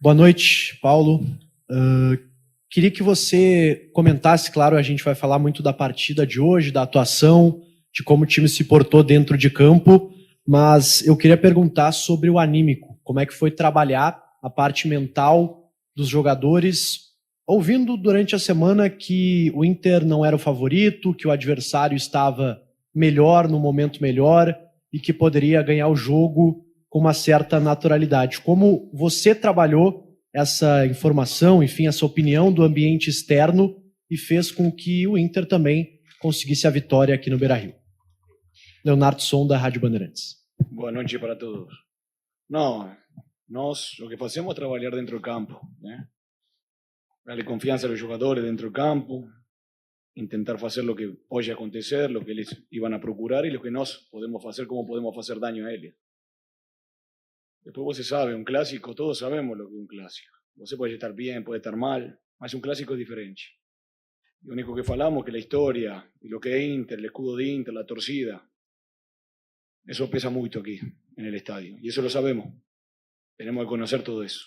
Boa noite, Paulo. Queria que você comentasse, claro, a gente vai falar muito da partida de hoje, da atuação, de como o time se portou dentro de campo, mas eu queria perguntar sobre o anímico, como é que foi trabalhar a parte mental dos jogadores, ouvindo durante a semana que o Inter não era o favorito, que o adversário estava melhor, no momento melhor, e que poderia ganhar o jogo com uma certa naturalidade. Como você trabalhou essa informação, enfim, essa opinião do ambiente externo e fez com que o Inter também conseguisse a vitória aqui no Beira-Rio? Leonardo Son, da Rádio Bandeirantes. Boa noite para todos. Não, nós o que fazemos é trabalhar dentro do campo, né? Darle confiança aos jogadores dentro do campo, tentar fazer o que pode acontecer, o que eles iam a procurar e o que nós podemos fazer, como podemos fazer daño a eles. Depois você sabe, um clássico, todos sabemos o que é um clássico. Você pode estar bem, pode estar mal, mas um clássico é diferente. O único que falamos é que a história, e o que é Inter, o escudo de Inter, a torcida, isso pesa muito aqui, no estádio. E isso lo sabemos. Temos que conhecer todo isso.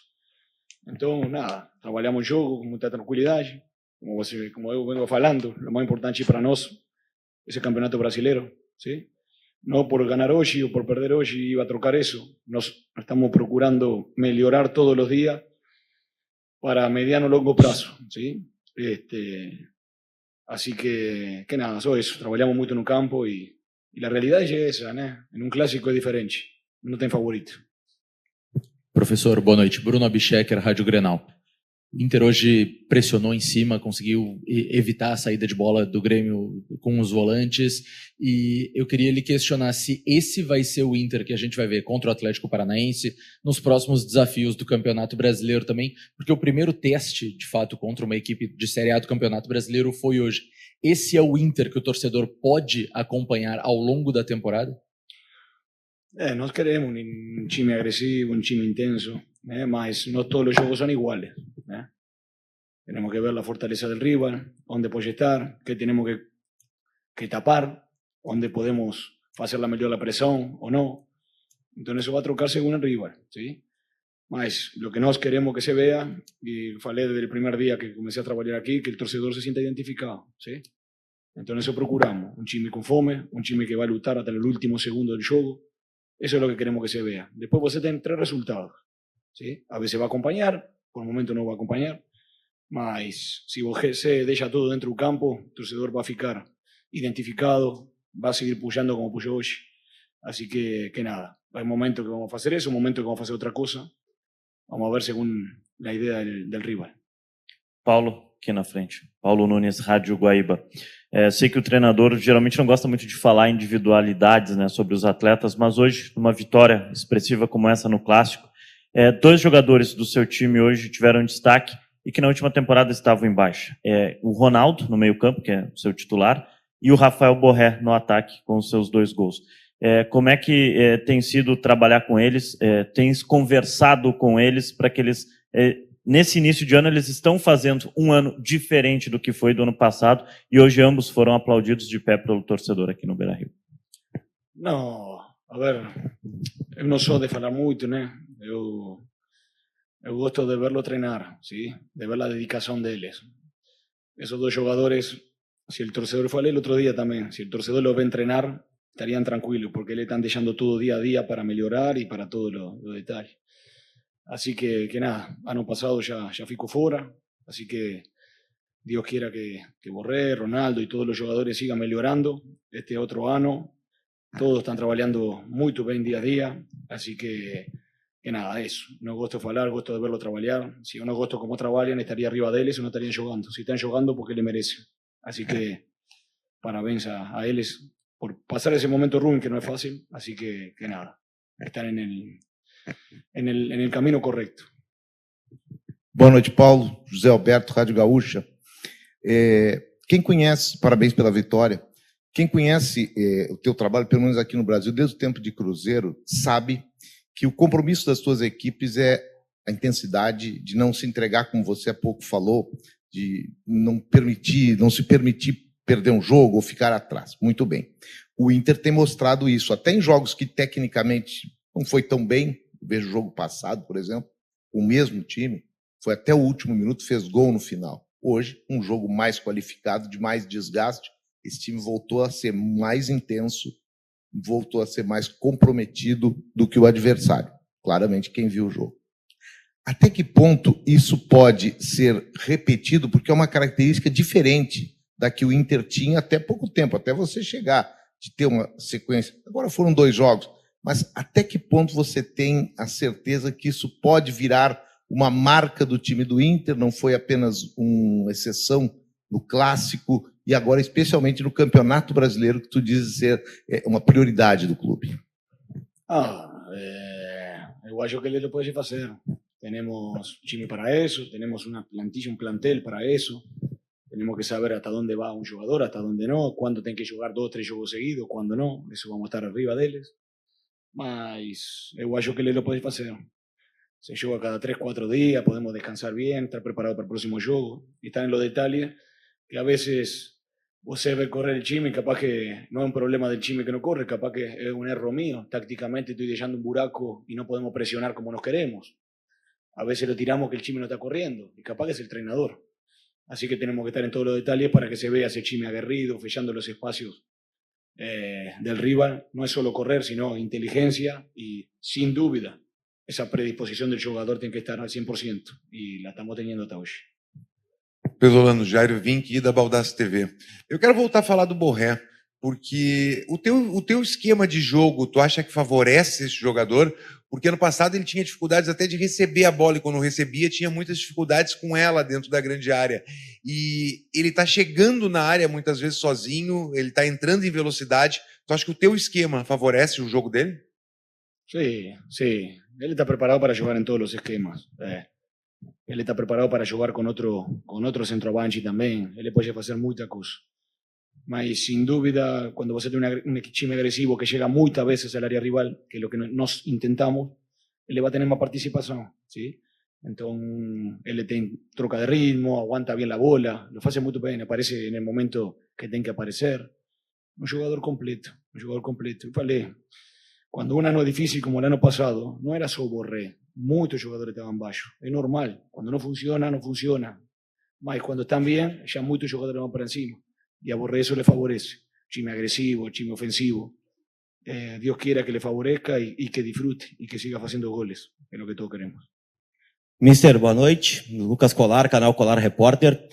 Então, nada, trabalhamos o jogo com muita tranquilidade. Como eu vengo falando, o mais importante para nós é o campeonato brasileiro, ¿sí? Não por ganhar hoje ou por perder hoje iba a trocar isso. Nós estamos procurando melhorar todos os dias para mediano e longo prazo, ¿sí? Así que nada, só isso. Trabalhamos muito no campo e a realidade é essa, né? Em um clássico é diferente. Não tem favorito. Professor, boa noite. Bruno Abchecker, Rádio Grenal. O Inter hoje pressionou em cima, conseguiu evitar a saída de bola do Grêmio com os volantes, e eu queria lhe questionar se esse vai ser o Inter que a gente vai ver contra o Atlético Paranaense nos próximos desafios do Campeonato Brasileiro também, porque o primeiro teste, de fato, contra uma equipe de Série A do Campeonato Brasileiro foi hoje. Esse é o Inter que o torcedor pode acompanhar ao longo da temporada? Nós queremos um time agressivo, um time intenso, mas não todos os jogos são iguais. Tenemos que ver la fortaleza del rival, dónde puede estar, qué tenemos que tapar, dónde podemos hacer la mejor la presión o no. Entonces eso va a trocar según el rival, ¿sí? Mas lo que nós queremos que se vea, y falei desde el primer día que comencé a trabajar aquí, que el torcedor se sienta identificado, ¿sí? Entonces eso procuramos, un time con fome, un time que va a luchar hasta el último segundo del juego. Eso es lo que queremos que se vea. Después você tem 3 resultados, ¿sí? A veces va a acompañar, por el momento no va a acompañar, mas se você deixa tudo dentro do campo, o torcedor vai ficar identificado, vai seguir puxando como puxou hoje. Assim que nada, é um momento que vamos fazer isso, um momento que vamos fazer outra coisa. Vamos ver segundo a ideia do rival. Paulo, aqui na frente. Paulo Nunes, Rádio Guaíba. Sei que o treinador geralmente não gosta muito de falar individualidades, né, sobre os atletas, mas hoje, numa vitória expressiva como essa no Clássico, 2 jogadores do seu time hoje tiveram destaque e que na última temporada estavam em baixa. O Ronaldo, no meio-campo, que é o seu titular, e o Rafael Borré no ataque, com os seus 2 gols. Como é que tem sido trabalhar com eles? Tens conversado com eles para que eles, nesse início de ano, eles estão fazendo um ano diferente do que foi do ano passado, e hoje ambos foram aplaudidos de pé pelo torcedor aqui no Beira-Rio. Não, a ver, eu não sou de falar muito, né? Eu gosto de verlo treinar, ¿sí? De ver la dedicación de ellos. Esos 2 jugadores, si el torcedor fue el otro día también, si el torcedor lo ve entrenar, estarían tranquilos, porque le están dejando todo día a día para mejorar y para todos los detalles. Así que nada, año pasado ya fico fuera, así que Dios quiera que Borré, Ronaldo y todos los jugadores sigan mejorando. Este otro año, todos están trabajando muy bien día a día, así que nada, eso. No gosto de falar, gosto de verlo trabalhar. Si eu não gosto como trabalham, estaria arriba deles ou não estariam jogando. Si están jogando, porque ele merece. Así que parabéns a eles por pasar ese momento ruim, que no es fácil. Así que nada, están en el camino correcto. Boa noite, Paulo. José Alberto, Rádio Gaúcha. Quem conhece, parabéns pela vitória, quem conhece o teu trabalho, pelo menos aqui no Brasil, desde o tempo de Cruzeiro, sabe que o compromisso das suas equipes é a intensidade de não se entregar, como você há pouco falou, de não se permitir perder um jogo ou ficar atrás. Muito bem. O Inter tem mostrado isso, até em jogos que tecnicamente não foi tão bem, vejo o jogo passado, por exemplo, o mesmo time, foi até o último minuto, fez gol no final. Hoje, um jogo mais qualificado, de mais desgaste, esse time voltou a ser mais intenso, voltou a ser mais comprometido do que o adversário. Claramente, quem viu o jogo. Até que ponto isso pode ser repetido? Porque é uma característica diferente da que o Inter tinha até pouco tempo, até você chegar, de ter uma sequência. Agora foram 2 jogos, mas até que ponto você tem a certeza que isso pode virar uma marca do time do Inter? Não foi apenas uma exceção no Clássico e agora especialmente no Campeonato Brasileiro, que tu dizes ser uma prioridade do clube. Eu acho que ele lo pode fazer. Tenemos time para eso, tenemos una plantilla, un plantel para eso. Tenemos que saber hasta dónde va un jugador, hasta dónde no, cuándo tiene que jugar 2 o 3 jogos seguidos, cuándo no. Eso vamos a estar arriba deles. Mas eu acho que ele lo pode fazer. Se joga cada 3 o 4 días, podemos descansar bien, estar preparado para el próximo juego. Y estar en los detalles que a veces você ve correr el time, capaz que no es un problema del time que no corre, capaz que es un error mío. Tácticamente estoy dejando un buraco y no podemos presionar como nos queremos. A veces lo tiramos que el chime no está corriendo y capaz que es el entrenador. Así que tenemos que estar en todos los detalles para que se vea ese chime aguerrido, fechando los espacios del rival. No es solo correr, sino inteligencia y, sin duda, esa predisposición del jugador tiene que estar al 100% y la estamos teniendo hasta hoy. Pesolano, Jairo Vinck da Baldassi TV. Eu quero voltar a falar do Borré, porque o teu esquema de jogo, tu acha que favorece esse jogador? Porque ano passado ele tinha dificuldades até de receber a bola, e quando recebia tinha muitas dificuldades com ela dentro da grande área. E ele está chegando na área muitas vezes sozinho, ele está entrando em velocidade. Tu acha que o teu esquema favorece o jogo dele? Sí, sí. Él está preparado para jugar en todos los esquemas. Él está preparado para jugar con otro centroavante también. Él puede hacer muchas cosas. Mas, sin duda, cuando você tem un time agresivo que llega muchas veces al área rival, que es lo que nos intentamos, él va a tener más participación, ¿sí? Entonces, él tiene troca de ritmo, aguanta bien la bola, lo hace muy bien, aparece en el momento que tiene que aparecer. Un jugador completo, un jugador completo. Y falei, cuando un año difícil como el año pasado, no era solo Borré, muchos jugadores estaban bajo. Es normal, cuando no funciona, no funciona. Mas cuando están bien, ya muchos jugadores van para encima. Y a Borré eso le favorece. Time agresivo, time ofensivo. Dios quiera que le favorezca y que disfrute y que siga haciendo goles. Es lo que todos queremos. Mister, boa noite. Lucas Colar, canal Colar Repórter.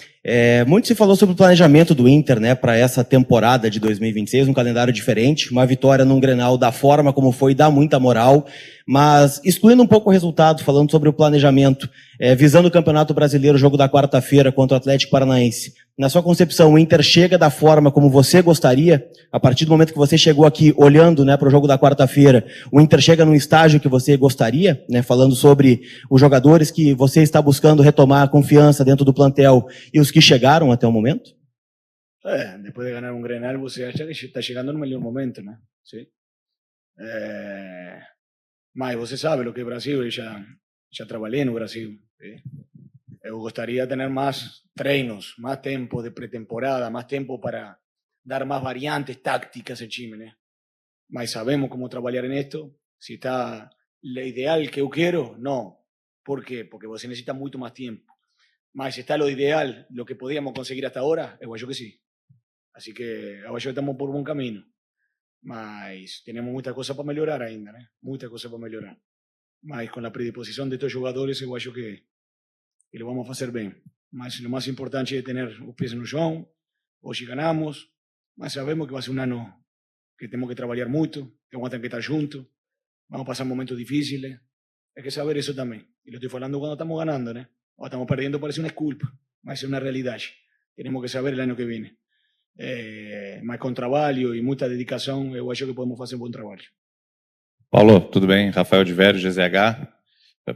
Muito se falou sobre o planejamento do Inter, né, para essa temporada de 2026, um calendário diferente. Uma vitória num Grenal da forma como foi, dá muita moral. Mas, excluindo um pouco o resultado, falando sobre o planejamento, visando o Campeonato Brasileiro, o jogo da quarta-feira contra o Atlético Paranaense. Na sua concepção, o Inter chega da forma como você gostaria? A partir do momento que você chegou aqui olhando, né, para o jogo da quarta-feira, o Inter chega num estágio que você gostaria, né, falando sobre os jogadores que você está buscando retomar a confiança dentro do plantel e os que chegaram até o momento? Después de ganar un Grenal, você acha que está llegando no melhor momento, ¿no? ¿Sí? Mas você sabe lo que es Brasil, eu já trabalhei no Brasil. ¿Sí? Eu gostaria de tener más treinos, más tiempo de pretemporada, más tiempo para dar más variantes tácticas al time, ¿no? Mas sabemos cómo trabajar en esto. Si está lo ideal que eu quiero, no. ¿Por qué? Porque você necesita mucho más tiempo. Mas si está lo ideal, lo que podíamos conseguir hasta ahora, eu acho que sí. Así que eu acho que estamos por buen camino. Mas tenemos muchas cosas para mejorar ainda, ¿no? Muchas cosas para mejorar. Mas con la predisposición de estos jugadores, eu acho que lo vamos a hacer bien. Mas lo más importante es tener los pies en el chão. Hoy ganamos, mas sabemos que va a ser un año que tenemos que trabajar mucho, que vamos a tener que estar juntos, vamos a pasar momentos difíciles. Hay que saber eso también. Y lo estoy hablando cuando estamos ganando, ¿no? O estamos perdiendo, parece una disculpa, mas es una realidad. Tenemos que saber el año que viene. Mas com trabalho e muita dedicação, eu acho que podemos fazer um bom trabalho. Paulo, tudo bem? Rafael de Vério, GZH.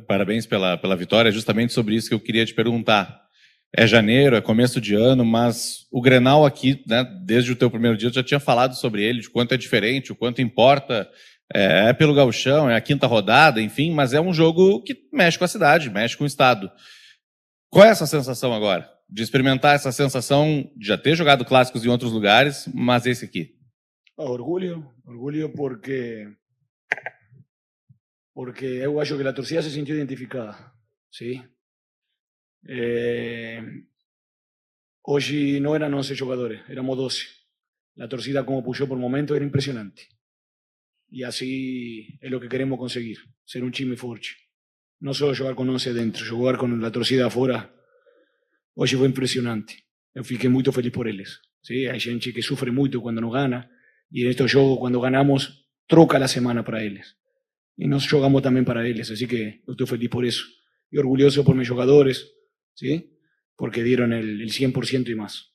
Parabéns pela vitória. É justamente sobre isso que eu queria te perguntar. É janeiro, é começo de ano, mas o Grenal aqui, né, desde o teu primeiro dia, eu já tinha falado sobre ele, de quanto é diferente, o quanto importa. É pelo gauchão, é a 5ª rodada, enfim, mas é um jogo que mexe com a cidade, mexe com o estado. Qual é essa sensação agora? De experimentar essa sensação de já ter jogado clássicos em outros lugares, mas esse aqui? Orgulho porque eu acho que a torcida se sentiu identificada. ¿sí? Hoy no eran 11 jugadores, éramos 12. La torcida como puxó por momento era impresionante. Y así es lo que queremos conseguir, ser un time forte. No solo jugar con 11 dentro, jugar con la torcida afuera. Hoy fue impresionante. Eu fiquei muito feliz por eles. ¿Sí? Hay gente que sufre mucho cuando no gana, y en estos juegos, cuando ganamos, troca la semana para ellos. Y nos jugamos también para ellos, así que estoy feliz por eso. Y orgulloso por mis jugadores, ¿sí? Porque dieron el 100% y más.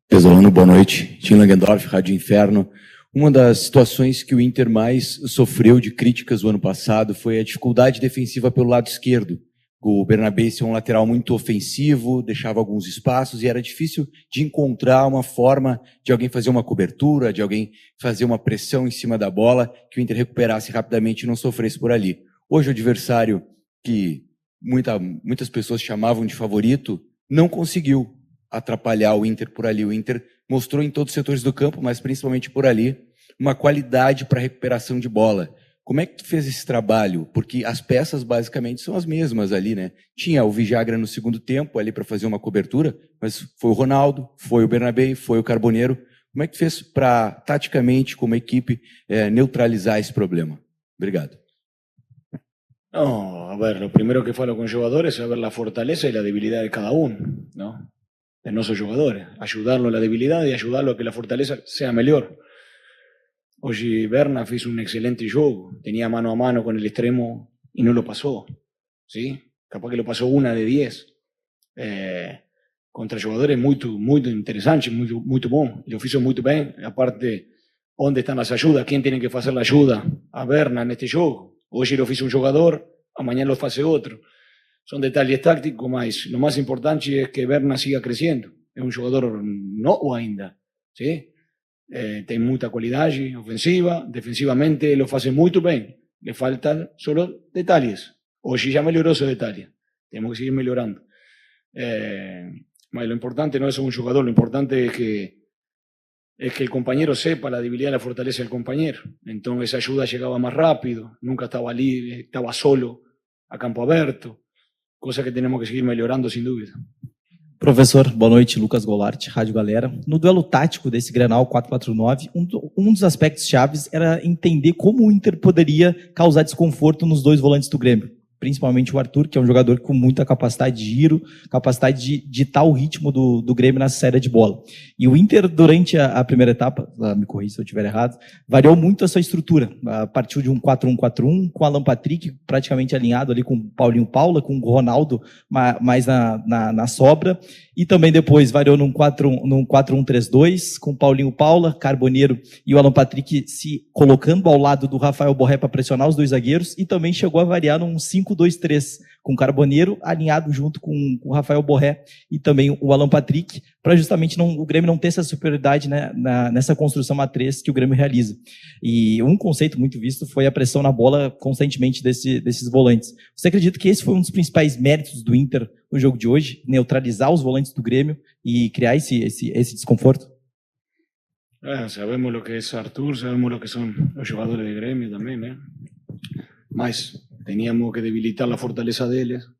Pesolano, boa noite. Tim Langendorf, Rádio Inferno. Uma das situações que o Inter mais sofreu de críticas no ano passado foi a dificuldade defensiva pelo lado esquerdo. O Bernabé é um lateral muito ofensivo, deixava alguns espaços e era difícil de encontrar uma forma de alguém fazer uma cobertura, de alguém fazer uma pressão em cima da bola, que o Inter recuperasse rapidamente e não sofresse por ali. Hoje o adversário, que muitas pessoas chamavam de favorito, não conseguiu atrapalhar o Inter por ali. O Inter mostrou em todos os setores do campo, mas principalmente por ali, uma qualidade para recuperação de bola. Como é que tu fez esse trabalho? Porque as peças basicamente são as mesmas ali, né? Tinha o Villagra no segundo tempo ali para fazer uma cobertura, mas foi o Ronaldo, foi o Bernabé, foi o Carboneiro. Como é que tu fez para, taticamente, como equipe, neutralizar esse problema? Obrigado. No, a ver, lo primero que falo con jugadores es saber la fortaleza y la debilidad de cada uno, ¿no? De nuestros jugadores. Ayudarlo a la debilidad y ayudarlo a que la fortaleza sea mejor. Hoy Berna hizo un excelente juego, tenía mano a mano con el extremo y no lo pasó, ¿sí? Capaz que lo pasó 1 de 10. Contra jugadores muy interesantes, muy bom. Lo hizo muy bien. Aparte, ¿dónde están las ayudas? ¿Quién tiene que hacer la ayuda a Berna en este juego? Hoy lo hizo un jugador, mañana lo hace otro. Son detalles tácticos, mas lo más importante es que Berna siga creciendo. Es un jugador novo ainda, ¿sí? Tiene mucha calidad ofensiva, defensivamente lo hace muy bien. Le faltan solo detalles. Hoy ya mejoró esos detalles. Tenemos que seguir mejorando. Lo importante no es un jugador, lo importante es que el compañero sepa la debilidad y la fortaleza del compañero. Entonces esa ayuda llegaba más rápido, nunca estaba libre, estaba solo, a campo abierto. Cosa que tenemos que seguir mejorando sin duda. Professor, boa noite, Lucas Golart, Rádio Galera. No duelo tático desse Grenal 4-4-9, um dos aspectos chaves era entender como o Inter poderia causar desconforto nos dois volantes do Grêmio. Principalmente o Arthur, que é um jogador com muita capacidade de giro, capacidade de ditar o ritmo do Grêmio na saída de bola. E o Inter, durante a primeira etapa, me corrija se eu estiver errado, variou muito a sua estrutura. Partiu de um 4-1-4-1, com o Alan Patrick praticamente alinhado ali com o Paulinho Paula, com o Ronaldo mais na sobra. E também depois variou num 4-1-3-2, com o Paulinho Paula, Carboneiro e o Alan Patrick se colocando ao lado do Rafael Borré para pressionar os dois zagueiros, e também chegou a variar num 5-2-3, com o Carboneiro alinhado junto com o Rafael Borré e também o Alan Patrick, para justamente o Grêmio não ter essa superioridade, né, nessa construção a 3 que o Grêmio realiza. E um conceito muito visto foi a pressão na bola constantemente desses volantes. Você acredita que esse foi um dos principais méritos do Inter no jogo de hoje? Neutralizar os volantes do Grêmio e criar esse desconforto? Sabemos lo que es Arthur, sabemos lo que son los jugadores de Grêmio también, ¿eh? Mas teníamos que debilitar la fortaleza de ellos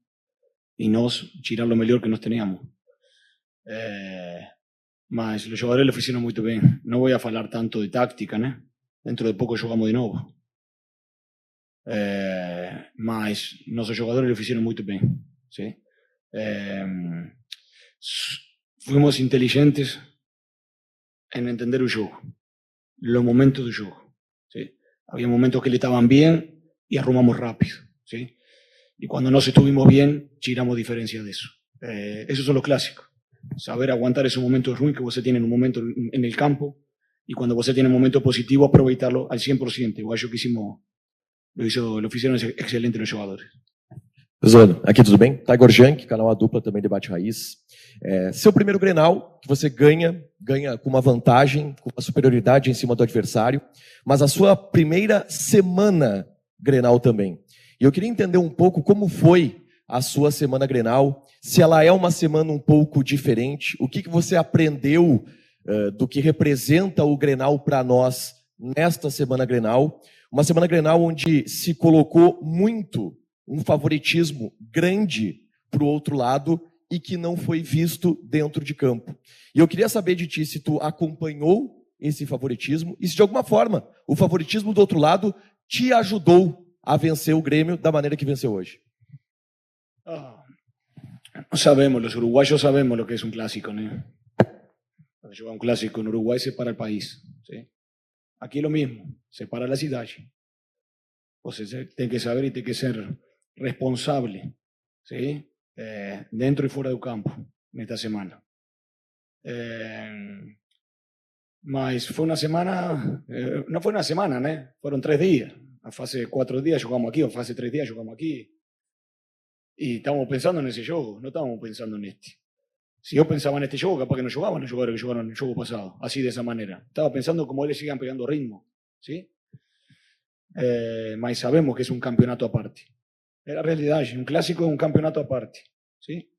y nos tirar lo mejor que nos teníamos. Mas los jugadores lo hicieron muy bien. No voy a hablar tanto de táctica, ¿no? Dentro de poco jugamos de nuevo. Mas nuestros jugadores lo hicieron muy bien, ¿sí? Fuimos inteligentes en entender el juego, los momentos del juego, ¿sí? Había momentos que le estaban bien y arrumamos rápido, ¿sí? Y cuando no estuvimos bien, tiramos diferencia de eso. Esos son los clásicos. Saber aguantar esos momentos ruins que usted tiene en un momento en el campo, y cuando usted tiene un momento positivo, aproveitarlo al 100%. Igual yo que hicimos, lo hicieron excelente los jugadores. Zano, aqui tudo bem? Taigor Jank, canal A Dupla, também Debate Raiz. Seu primeiro Grenal, que você ganha com uma vantagem, com uma superioridade em cima do adversário, mas a sua primeira semana Grenal também. E eu queria entender um pouco como foi a sua semana Grenal, se ela é uma semana um pouco diferente, o que você aprendeu do que representa o Grenal para nós nesta semana Grenal, uma semana Grenal onde se colocou muito um favoritismo grande para o outro lado e que não foi visto dentro de campo. E eu queria saber de ti se tu acompanhou esse favoritismo e se de alguma forma o favoritismo do outro lado te ajudou a vencer o Grêmio da maneira que venceu hoje. Sabemos, los uruguayos sabemos lo que es un clásico, ¿no? Cuando juega un clásico en Uruguay se para el país, ¿sí? Aquí es lo mismo, se para la ciudad. Você tem que saber y tem que ser responsable, ¿sí? Dentro y fuera del campo, en esta semana. Mas fue una semana, no fue una semana, ¿no? Fueron 3 días. A fase 4 días jugamos aquí, a fase 3 días jugamos aquí. Y estábamos pensando en ese juego, no estábamos pensando en este. Si yo pensaba en este juego, capaz que no jugaban los jugadores que jugaron el juego pasado, así de esa manera. Estaba pensando cómo ellos sigan pegando ritmo, ¿sí? Mas sabemos que es un campeonato aparte. É a realidade, um clássico é um campeonato à parte, ¿sí?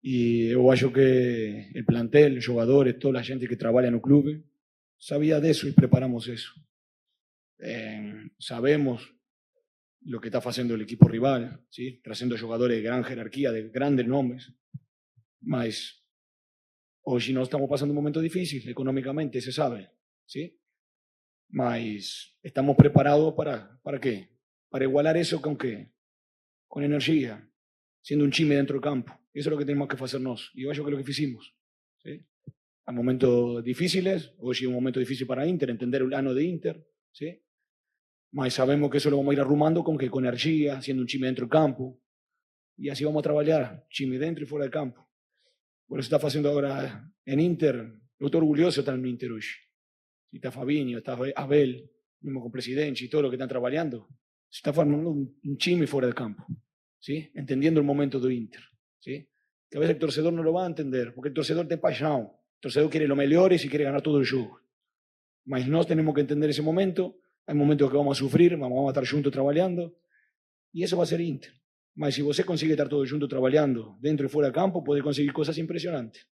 E eu acho que o plantel, os jogadores, toda a gente que trabalha no clube, sabia disso e preparamos isso. Sabemos lo que está fazendo o equipo rival, ¿sí? Trazendo jogadores de gran jerarquía, de grandes nomes, mas hoje nós estamos passando um momento difícil económicamente, se sabe, ¿sí? Mas estamos preparados para quê? Para igualar isso com quê? Com energia, sendo um time dentro do campo. Isso é o que temos que fazer nós. E eu acho que é o que fizemos. ¿Sí? Há momentos difíceis, hoje é um momento difícil para a Inter, entender o ano de Inter, ¿sí? Mas sabemos que isso lo vamos a ir arrumando com energia, sendo um time dentro do campo. E assim vamos a trabalhar, time dentro e fora do campo. Por isso está fazendo agora em Inter, eu estou orgulhoso de estar no Inter hoje. Está Fabinho, está Abel, mesmo com o presidente e todo o que estão trabalhando. Se está formando um time fora do campo, ¿sí? Entendiendo el momento do Inter, ¿sí? Que a veces el torcedor no lo va a entender, porque el torcedor tem paixão, el torcedor quiere lo melhor y quiere ganar todo el jogo. Mas nós tenemos que entender ese momento, hay momentos que vamos a sufrir, vamos a estar juntos trabajando, y eso va a ser Inter. Mas si você consigue estar todos juntos trabajando, dentro y fuera del campo, pode conseguir cosas impresionantes.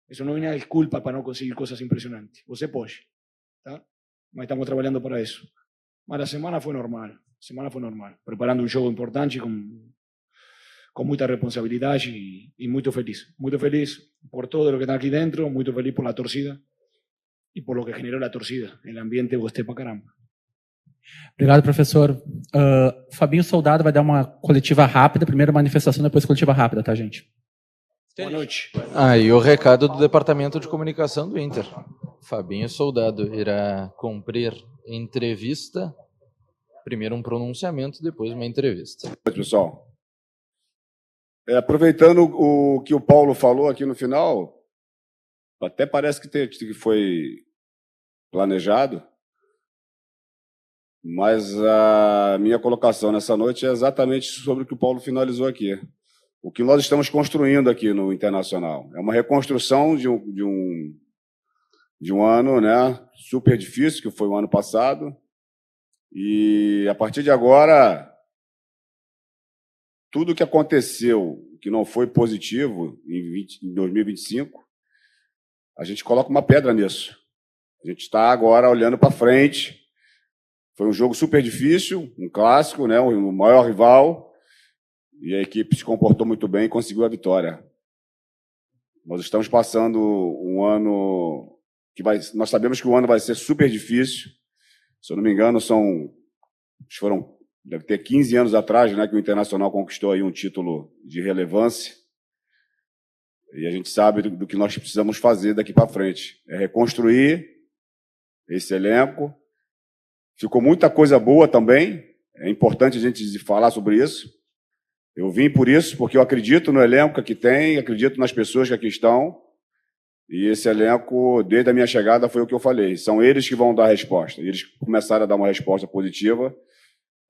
Eso no é uma desculpa para não conseguir cosas impresionantes. Você pode, tá? Mas estamos trabalhando para isso. Mas a semana foi normal. Preparando um jogo importante com muita responsabilidade e muito feliz. Muito feliz por todo o que está aqui dentro, muito feliz por la torcida e por lo que generou a torcida. O ambiente gostei pra caramba. Obrigado, professor. Fabinho Soldado vai dar uma coletiva rápida, primeiro manifestação, depois coletiva rápida, tá, gente? Boa noite. E o recado do Departamento de Comunicação do Inter. Fabinho Soldado irá cumprir entrevista. Primeiro um pronunciamento, depois uma entrevista. Pessoal, aproveitando o que o Paulo falou aqui no final, até parece que foi planejado, mas a minha colocação nessa noite é exatamente sobre o que o Paulo finalizou aqui. O que nós estamos construindo aqui no Internacional é uma reconstrução de um ano, né, super difícil, que foi o ano passado. E, a partir de agora, tudo que aconteceu, que não foi positivo em 2025, a gente coloca uma pedra nisso. A gente está agora olhando para frente. Foi um jogo super difícil, um clássico, né, o maior rival, e a equipe se comportou muito bem e conseguiu a vitória. Nós estamos passando um ano que nós sabemos que o ano vai ser super difícil. Se eu não me engano, deve ter 15 anos atrás, né, que o Internacional conquistou aí um título de relevância. E a gente sabe do que nós precisamos fazer daqui para frente. É reconstruir esse elenco. Ficou muita coisa boa também. É importante a gente falar sobre isso. Eu vim por isso, porque eu acredito no elenco que tem, acredito nas pessoas que aqui estão. E esse elenco, desde a minha chegada, foi o que eu falei. São eles que vão dar a resposta. Eles começaram a dar uma resposta positiva.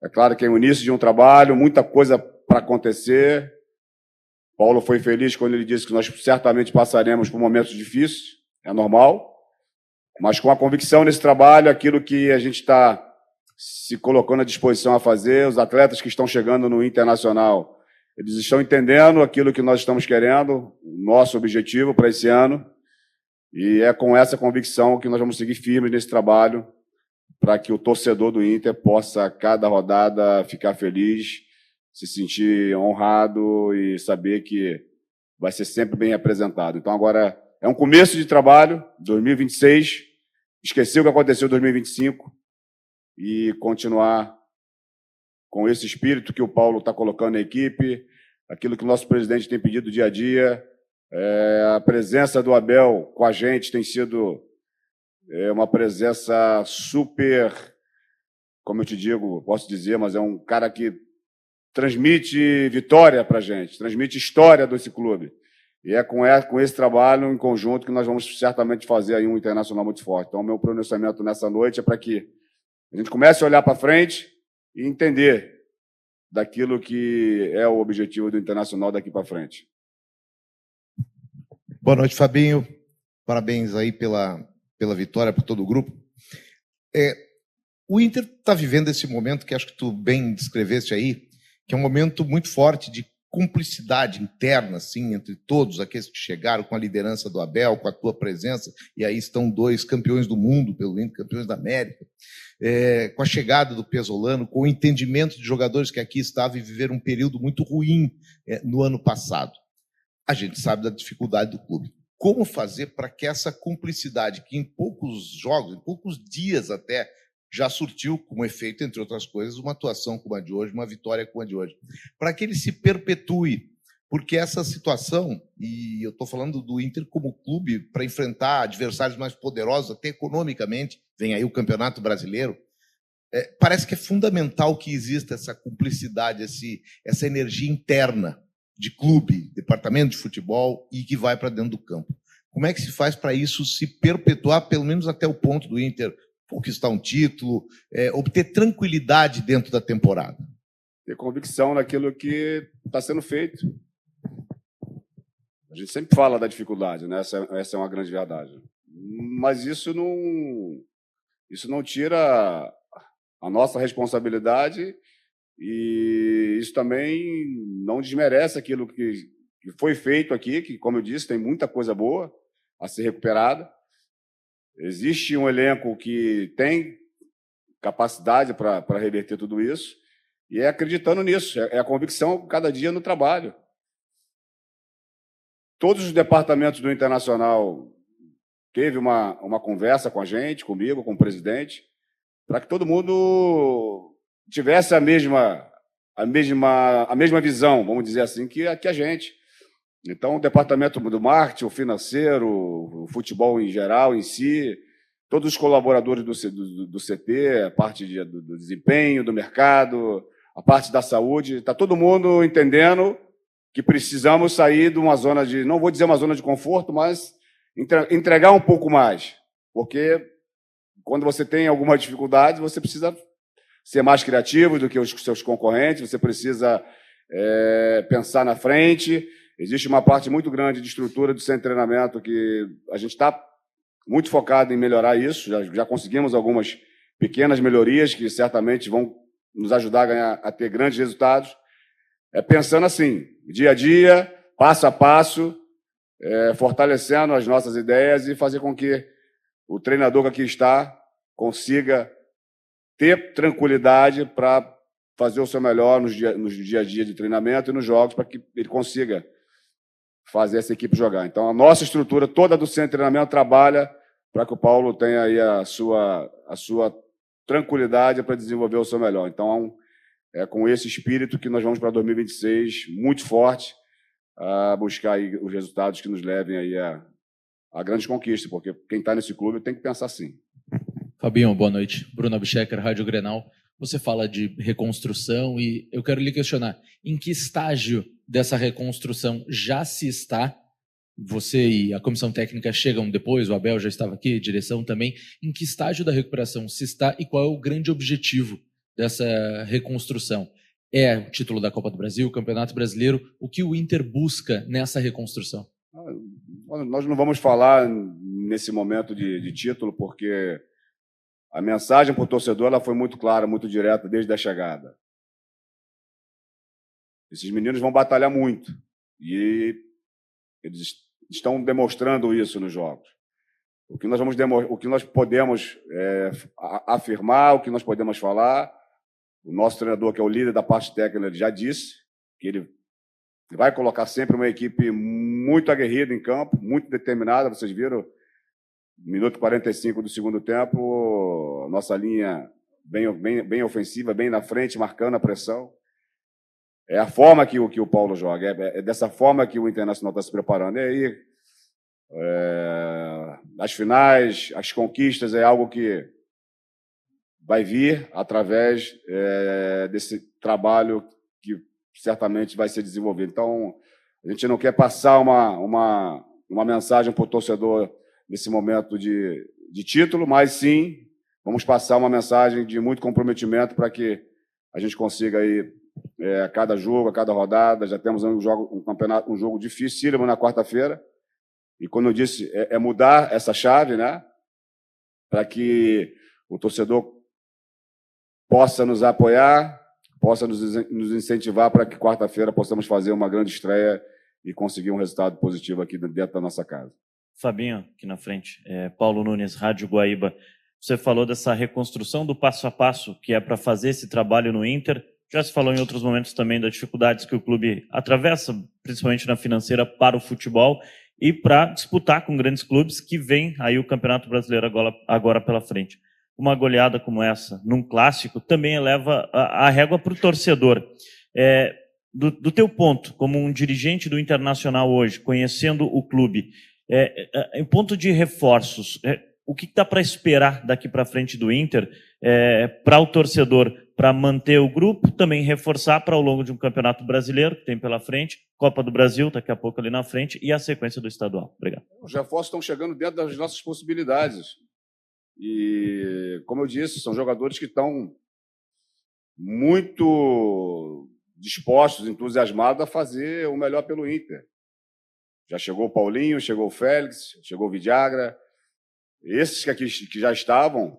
É claro que é o início de um trabalho, muita coisa para acontecer. Paulo foi feliz quando ele disse que nós certamente passaremos por momentos difíceis. É normal. Mas com a convicção nesse trabalho, aquilo que a gente está se colocando à disposição a fazer, os atletas que estão chegando no Internacional, eles estão entendendo aquilo que nós estamos querendo, o nosso objetivo para esse ano. E é com essa convicção que nós vamos seguir firmes nesse trabalho para que o torcedor do Inter possa, a cada rodada, ficar feliz se sentir honrado e saber que vai ser sempre bem representado. Então, agora é um começo de trabalho, 2026, esquecer o que aconteceu em 2025 e continuar com esse espírito que o Paulo está colocando na equipe, aquilo que o nosso presidente tem pedido dia a dia. A presença do Abel com a gente tem sido uma presença super, como eu te digo, posso dizer, mas é um cara que transmite vitória para a gente, transmite história desse clube. E é com esse trabalho em conjunto que nós vamos certamente fazer aí um Internacional muito forte. Então, o meu pronunciamento nessa noite é para que a gente comece a olhar para frente e entender daquilo que é o objetivo do Internacional daqui para frente. Boa noite, Fabinho. Parabéns aí pela vitória, por todo o grupo. O Inter está vivendo esse momento que acho que tu bem descreveste aí, que é um momento muito forte de cumplicidade interna, assim, entre todos aqueles que chegaram com a liderança do Abel, com a tua presença, e aí estão 2 campeões do mundo pelo Inter, campeões da América, com a chegada do Pesolano, com o entendimento de jogadores que aqui estavam e viveram um período muito ruim no ano passado. A gente sabe da dificuldade do clube. Como fazer para que essa cumplicidade, que em poucos jogos, em poucos dias até, já surtiu como efeito, entre outras coisas, uma atuação como a de hoje, uma vitória como a de hoje, para que ele se perpetue, porque essa situação, e eu estou falando do Inter como clube, para enfrentar adversários mais poderosos, até economicamente, vem aí o Campeonato Brasileiro, parece que é fundamental que exista essa cumplicidade, essa energia interna de clube, departamento de futebol e que vai para dentro do campo. Como é que se faz para isso se perpetuar, pelo menos até o ponto do Inter conquistar um título, obter tranquilidade dentro da temporada? Ter convicção naquilo que está sendo feito. A gente sempre fala da dificuldade, né? Essa é uma grande verdade. Mas isso não tira a nossa responsabilidade e isso também não desmerece aquilo que foi feito aqui, que, como eu disse, tem muita coisa boa a ser recuperada. Existe um elenco que tem capacidade para reverter tudo isso e é acreditando nisso, é a convicção cada dia no trabalho. Todos os departamentos do Internacional teve uma conversa com a gente, comigo, com o presidente, para que todo mundo tivesse a mesma visão, vamos dizer assim, que a gente. Então, o departamento do marketing, o financeiro, o futebol em geral, em si, todos os colaboradores do CT, a parte do desempenho, do mercado, a parte da saúde, está todo mundo entendendo que precisamos sair de uma zona de, não vou dizer uma zona de conforto, mas entregar um pouco mais. Porque quando você tem alguma dificuldade, você precisa ser mais criativo do que os seus concorrentes, você precisa pensar na frente. Existe uma parte muito grande de estrutura do centro de treinamento que a gente está muito focado em melhorar isso. Já conseguimos algumas pequenas melhorias que certamente vão nos ajudar a ter grandes resultados. Pensando assim, dia a dia, passo a passo, fortalecendo as nossas ideias e fazer com que o treinador que aqui está consiga ter tranquilidade para fazer o seu melhor nos dia a dia de treinamento e nos jogos, para que ele consiga fazer essa equipe jogar. Então, a nossa estrutura toda do centro de treinamento trabalha para que o Paulo tenha aí a sua tranquilidade para desenvolver o seu melhor. Então, é com esse espírito que nós vamos para 2026 muito forte, a buscar aí os resultados que nos levem aí a grandes conquistas, porque quem está nesse clube tem que pensar assim. Fabinho, boa noite. Bruno Abchecker, Rádio Grenal. Você fala de reconstrução e eu quero lhe questionar, em que estágio dessa reconstrução já se está? Você e a comissão técnica chegam depois, o Abel já estava aqui, a direção também. Em que estágio da recuperação se está e qual é o grande objetivo dessa reconstrução? É o título da Copa do Brasil, o Campeonato Brasileiro? O que o Inter busca nessa reconstrução? Nós não vamos falar nesse momento de título, porque a mensagem para o torcedor ela foi muito clara, muito direta desde a chegada. Esses meninos vão batalhar muito e eles estão demonstrando isso nos jogos. O que nós podemos afirmar, o que nós podemos falar, O nosso treinador, que é o líder da parte técnica, ele já disse que ele vai colocar sempre uma equipe muito aguerrida em campo, muito determinada. Vocês viram, minuto 45 do segundo tempo, nossa linha bem ofensiva, bem na frente, marcando a pressão. É a forma que o Paulo joga, é dessa forma que o Internacional está se preparando. E aí, as finais, as conquistas, é algo que vai vir através desse trabalho que certamente vai ser desenvolvido. Então, a gente não quer passar uma mensagem para o torcedor nesse momento de título, mas sim, vamos passar uma mensagem de muito comprometimento para que a gente consiga aí, a cada jogo, a cada rodada, já temos um jogo dificílimo na quarta-feira, e quando eu disse, mudar essa chave, né, para que o torcedor possa nos apoiar, possa nos incentivar para que quarta-feira possamos fazer uma grande estreia e conseguir um resultado positivo aqui dentro da nossa casa. Fabinho, aqui na frente. Paulo Nunes, Rádio Guaíba. Você falou dessa reconstrução do passo a passo, que é para fazer esse trabalho no Inter. Já se falou em outros momentos também das dificuldades que o clube atravessa, principalmente na financeira, para o futebol e para disputar com grandes clubes que vem aí o Campeonato Brasileiro agora pela frente. Uma goleada como essa, num clássico, também eleva a régua para o torcedor. Do teu ponto, como um dirigente do Internacional hoje, conhecendo o clube, em ponto de reforços, o que dá para esperar daqui para frente do Inter para o torcedor, para manter o grupo, também reforçar para ao longo de um Campeonato Brasileiro que tem pela frente, Copa do Brasil daqui a pouco ali na frente e a sequência do estadual? Obrigado. Os reforços estão chegando dentro das nossas possibilidades. E, como eu disse, são jogadores que estão muito dispostos, entusiasmados a fazer o melhor pelo Inter. Já chegou o Paulinho, chegou o Félix, chegou o Vidagra. Esses que já estavam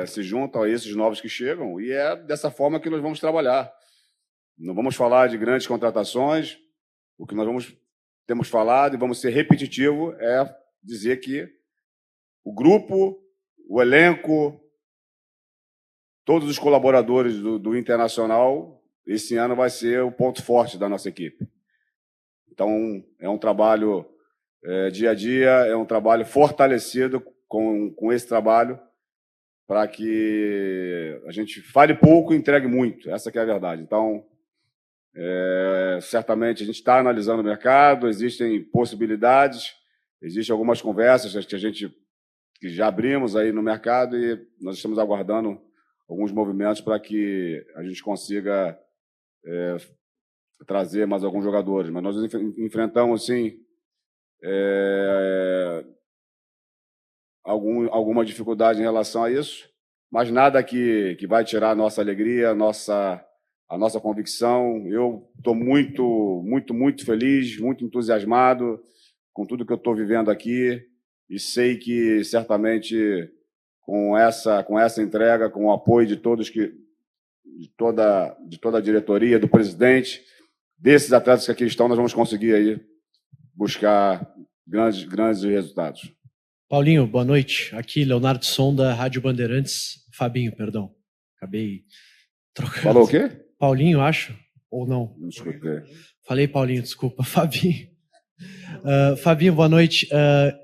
se juntam a esses novos que chegam, e é dessa forma que nós vamos trabalhar. Não vamos falar de grandes contratações, o que nós temos falado, e vamos ser repetitivo, é dizer que o grupo, o elenco, todos os colaboradores do Internacional, esse ano vai ser o ponto forte da nossa equipe. Então, é um trabalho dia a dia, é um trabalho fortalecido com esse trabalho para que a gente fale pouco e entregue muito. Essa que é a verdade. Então, certamente a gente está analisando o mercado, existem possibilidades, existem algumas conversas que já abrimos aí no mercado e nós estamos aguardando alguns movimentos para que a gente consiga trazer mais alguns jogadores. Mas nós enfrentamos, sim, alguma dificuldade em relação a isso, mas nada que vai tirar a nossa alegria, a nossa convicção. Eu estou muito feliz, muito entusiasmado com tudo que eu estou vivendo aqui e sei que, certamente, com essa entrega, com o apoio de todos, de toda a diretoria, do presidente, desses atletas que aqui estão, nós vamos conseguir aí buscar grandes resultados. Paulinho, boa noite. Aqui, Leonardo Sonda, Rádio Bandeirantes. Fabinho, perdão. Acabei trocando. Falou o quê? Paulinho, acho? Ou não? Não escutei. Falei Paulinho, desculpa. Fabinho. Fabinho, boa noite.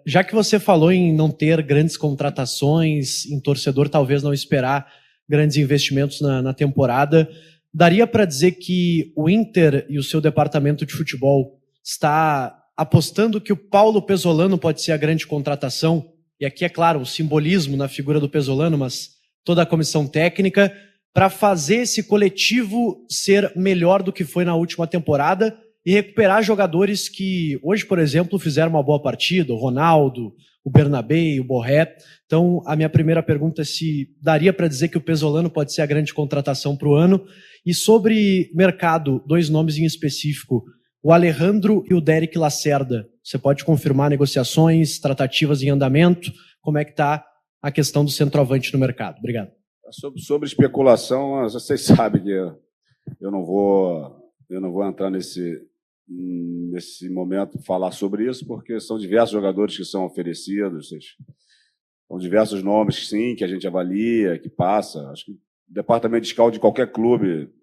Já que você falou em não ter grandes contratações, em torcedor talvez não esperar grandes investimentos na temporada, daria para dizer que o Inter e o seu departamento de futebol está apostando que o Paulo Pesolano pode ser a grande contratação? E aqui, é claro, o simbolismo na figura do Pesolano, mas toda a comissão técnica, para fazer esse coletivo ser melhor do que foi na última temporada e recuperar jogadores que hoje, por exemplo, fizeram uma boa partida, o Ronaldo, o Bernabé, o Borré. Então, a minha primeira pergunta é se daria para dizer que o Pesolano pode ser a grande contratação para o ano. E sobre mercado, dois nomes em específico, o Alejandro e o Derek Lacerda. Você pode confirmar negociações, tratativas em andamento? Como é que está a questão do centroavante no mercado? Obrigado. Sobre especulação, vocês sabem que eu não vou entrar nesse momento falar sobre isso, porque são diversos jogadores que são oferecidos, são diversos nomes, sim, que a gente avalia, que passa. Acho que departamento de scout de qualquer clube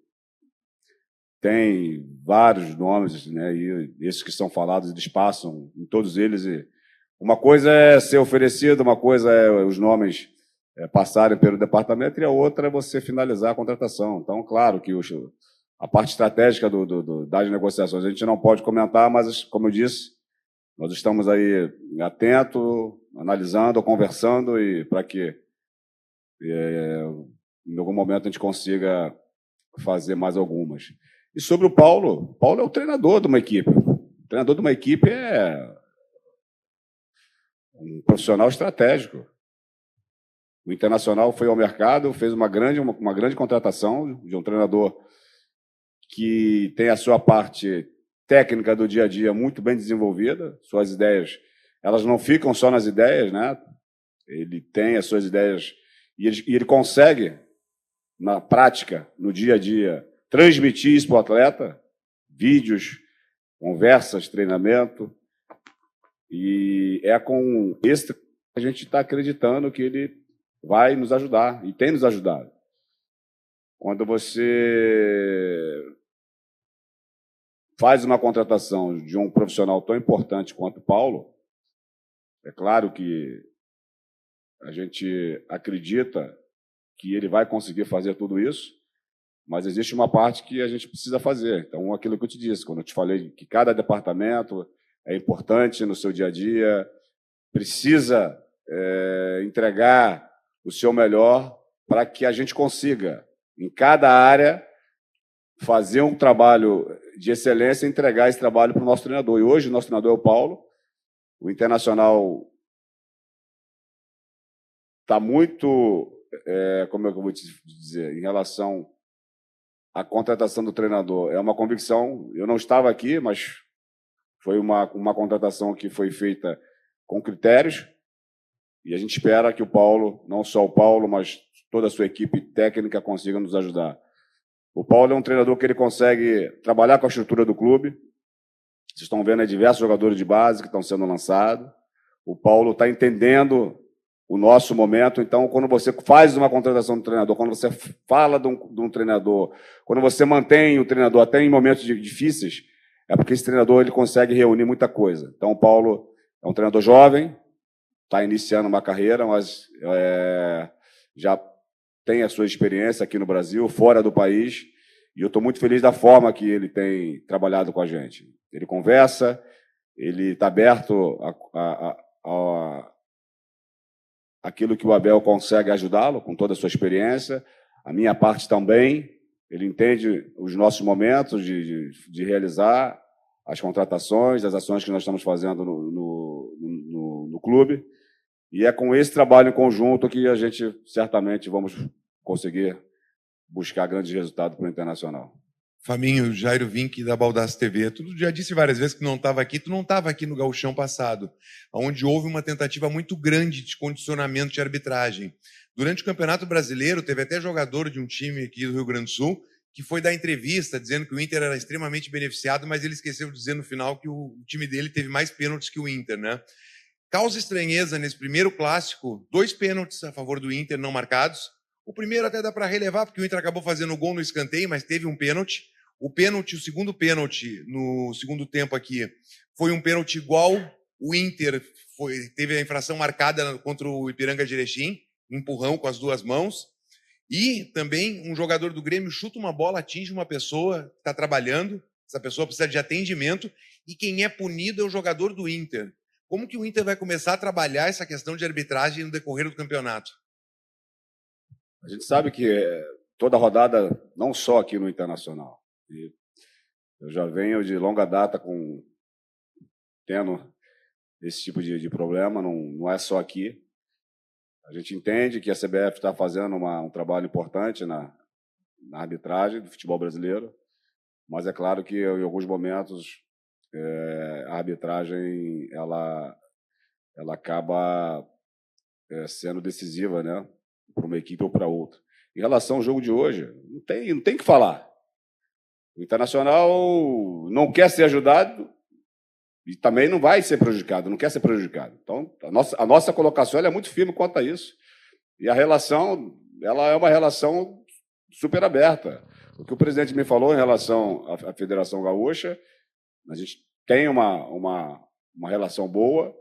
tem vários nomes, né? E esses que são falados, eles passam em todos eles. E uma coisa é ser oferecido, uma coisa é os nomes passarem pelo departamento, e a outra é você finalizar a contratação. Então, claro que a parte estratégica das negociações a gente não pode comentar, mas, como eu disse, nós estamos aí atentos, analisando, conversando, e para que em algum momento a gente consiga fazer mais algumas. E sobre o Paulo é o treinador de uma equipe. O treinador de uma equipe é um profissional estratégico. O Internacional foi ao mercado, fez uma grande contratação de um treinador que tem a sua parte técnica do dia a dia muito bem desenvolvida. Suas ideias, elas não ficam só nas ideias, né? Ele tem as suas ideias e ele consegue, na prática, no dia a dia, transmitir isso para o atleta, vídeos, conversas, treinamento, e é com esse que a gente está acreditando que ele vai nos ajudar, e tem nos ajudado. Quando você faz uma contratação de um profissional tão importante quanto o Paulo, é claro que a gente acredita que ele vai conseguir fazer tudo isso, mas existe uma parte que a gente precisa fazer. Então, aquilo que eu te disse, quando eu te falei que cada departamento é importante no seu dia a dia, precisa entregar o seu melhor para que a gente consiga, em cada área, fazer um trabalho de excelência e entregar esse trabalho para o nosso treinador. E hoje o nosso treinador é o Paulo. O Internacional está muito, como é que eu vou te dizer, em relação à contratação do treinador. É uma convicção, eu não estava aqui, mas foi uma contratação que foi feita com critérios, e a gente espera que o Paulo, não só o Paulo, mas toda a sua equipe técnica consiga nos ajudar. O Paulo é um treinador que ele consegue trabalhar com a estrutura do clube. Vocês estão vendo aí diversos jogadores de base que estão sendo lançados. O Paulo está entendendo o nosso momento. Então, quando você faz uma contratação do treinador, quando você fala de um treinador, quando você mantém o treinador até em momentos difíceis, é porque esse treinador ele consegue reunir muita coisa. Então, o Paulo é um treinador jovem, está iniciando uma carreira, mas já tem a sua experiência aqui no Brasil, fora do país, e eu estou muito feliz da forma que ele tem trabalhado com a gente. Ele conversa, ele está aberto àquilo que o Abel consegue ajudá-lo, com toda a sua experiência, a minha parte também. Ele entende os nossos momentos de realizar as contratações, as ações que nós estamos fazendo no clube, e é com esse trabalho em conjunto que a gente certamente vamos conseguir buscar grandes resultados para o Internacional. Fabinho, Jairo Vinck da Baldasso TV. Tu já disse várias vezes que não estava aqui. Tu não estava aqui no Gauchão passado, onde houve uma tentativa muito grande de condicionamento de arbitragem. Durante o Campeonato Brasileiro, teve até jogador de um time aqui do Rio Grande do Sul que foi dar entrevista dizendo que o Inter era extremamente beneficiado, mas ele esqueceu de dizer no final que o time dele teve mais pênaltis que o Inter, né? Causa estranheza nesse primeiro clássico, 2 pênaltis a favor do Inter não marcados. O primeiro até dá para relevar, porque o Inter acabou fazendo o gol no escanteio, mas teve um pênalti. O segundo pênalti no segundo tempo aqui, foi um pênalti igual. O Inter teve a infração marcada contra o Ipiranga de Erechim, empurrão com as 2 mãos. E também um jogador do Grêmio chuta uma bola, atinge uma pessoa que está trabalhando, essa pessoa precisa de atendimento, e quem é punido é o jogador do Inter. Como que o Inter vai começar a trabalhar essa questão de arbitragem no decorrer do campeonato? A gente sabe que toda rodada, não só aqui no Internacional, e eu já venho de longa data tendo esse tipo de problema, não é só aqui. A gente entende que a CBF está fazendo um trabalho importante na arbitragem do futebol brasileiro, mas é claro que em alguns momentos a arbitragem ela acaba sendo decisiva, né, para uma equipe ou para outra. Em relação ao jogo de hoje, não tem o que falar. O Internacional não quer ser ajudado e também não vai ser prejudicado, não quer ser prejudicado. Então, a nossa colocação ela é muito firme quanto a isso. E a relação, ela é uma relação super aberta. O que o presidente me falou em relação à Federação Gaúcha, a gente tem uma relação boa.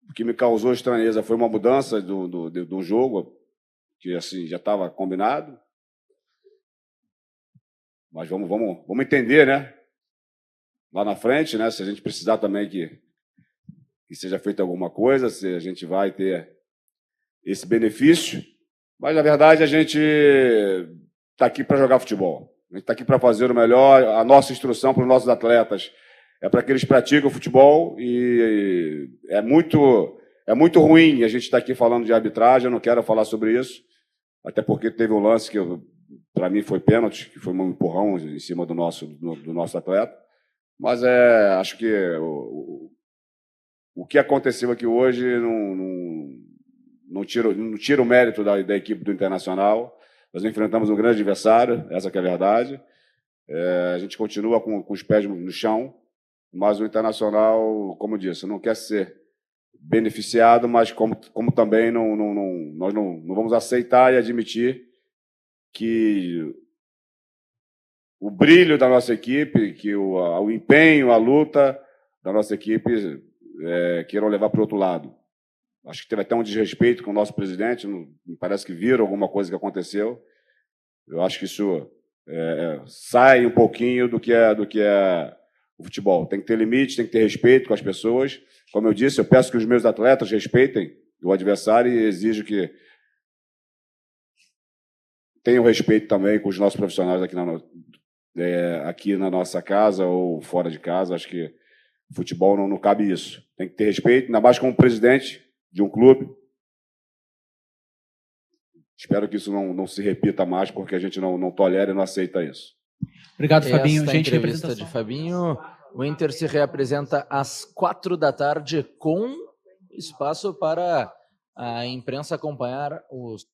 O que me causou estranheza foi uma mudança do jogo, que assim já estava combinado. Mas vamos entender, né? Lá na frente, né? Se a gente precisar também que seja feita alguma coisa, se a gente vai ter esse benefício. Mas, na verdade, a gente está aqui para jogar futebol. A gente está aqui para fazer o melhor. A nossa instrução para os nossos atletas é para que eles pratiquem o futebol. E é muito ruim a gente estar aqui falando de arbitragem. Eu não quero falar sobre isso, até porque teve um lance que, para mim, foi pênalti, que foi um empurrão em cima do nosso atleta. Mas acho que o que aconteceu aqui hoje não tira o mérito da equipe do Internacional. Nós enfrentamos um grande adversário, essa que é a verdade. A gente continua com os pés no chão, mas o Internacional, como eu disse, não quer ser beneficiado, mas como também nós não vamos aceitar e admitir que o brilho da nossa equipe, que o empenho, a luta da nossa equipe queiram levar para o outro lado. Acho que teve até um desrespeito com o nosso presidente, me parece que viram alguma coisa que aconteceu. Eu acho que isso sai um pouquinho do que é o futebol. Tem que ter limite, tem que ter respeito com as pessoas. Como eu disse, eu peço que os meus atletas respeitem o adversário e exijo que tenham respeito também com os nossos profissionais aqui na nossa casa ou fora de casa. Acho que futebol não cabe isso. Tem que ter respeito, ainda mais como presidente de um clube. Espero que isso não se repita mais, porque a gente não tolera e não aceita isso. Obrigado, Fabinho. Esta entrevista de Fabinho. O Inter se reapresenta às 16h com espaço para a imprensa acompanhar os